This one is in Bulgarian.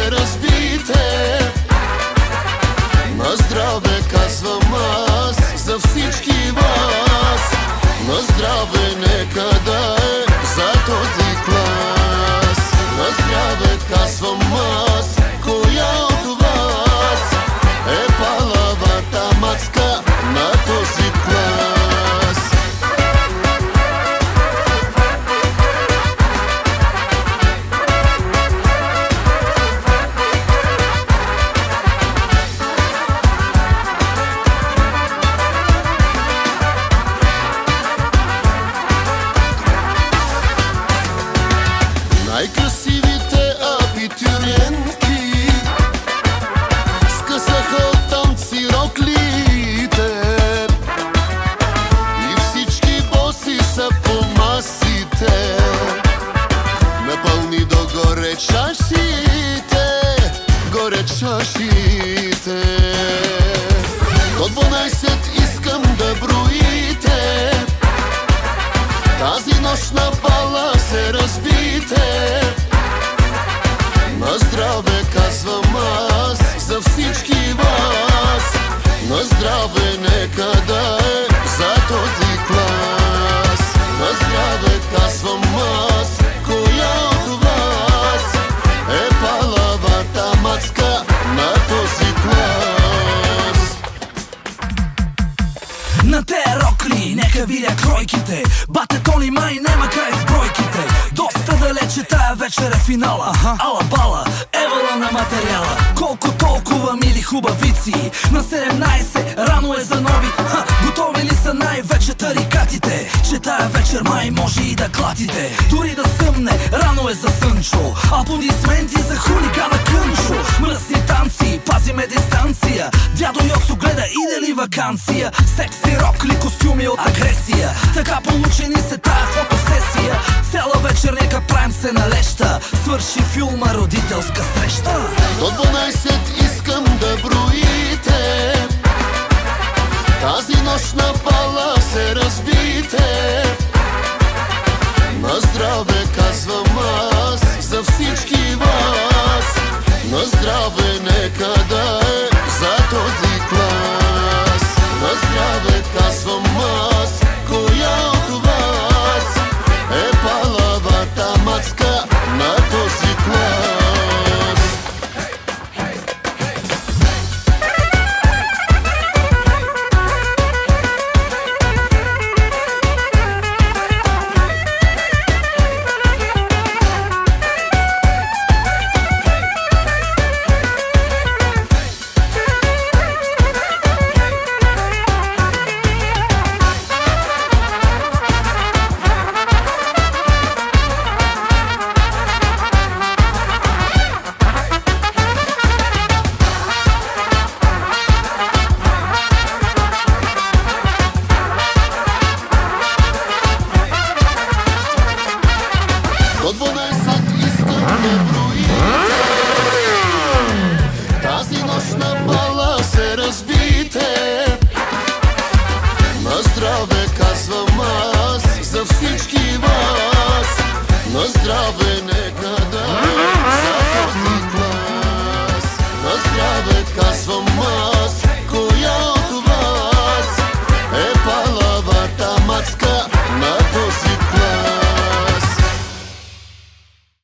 се разбийте. На здраве казвам аз за всички вас. На здраве нека да е за този клас. На здраве казвам аз, коя от вас е палавата мацка на този клас. Най-красивите абитуриентки скъсаха от танци роклите и всички боси са по масите, напълни догоре чашите, горе чашите. До 12 искам да броите, тази нощ на бала се разбийте. На здраве казвам аз за всички вас. На здраве нека да е за този клас. На здраве казвам аз, коя от вас е палавата мацка на този клас. На те рокли нека видя кройките, батетони май нема край с бройките. Доста далече тая вечер е финала, ала бала, евала на материала. Колко толкова мили хубавици, на 17 рано е за нови. Готови ли са най-вече тарикатите, че тая вечер май може и да клатите. Дори да съмне, рано е за Сънчо, аплодисменти за хулигана Кънчо. Мръсни танци, пазиме дистанция, дядо Йоцо гледа иде ли вакансия. Секси рокли, костюми от агресия, така получени се тая фотосесия. Цяла вечер нека правим се налеща, свърши филма родителска среща. До 12 искам да броите, тази нощ на бала се разбийте. На здраве казвам аз за всички вас. На здраве нека да е за този клас. На здраве казвам аз, коя от вас е палавата мацка на този клас. До 12 искам да броите, тази нощ на бала се разбийте. На здраве казвам аз за всички вас. На здраве нека да е за този клас. На здраве казвам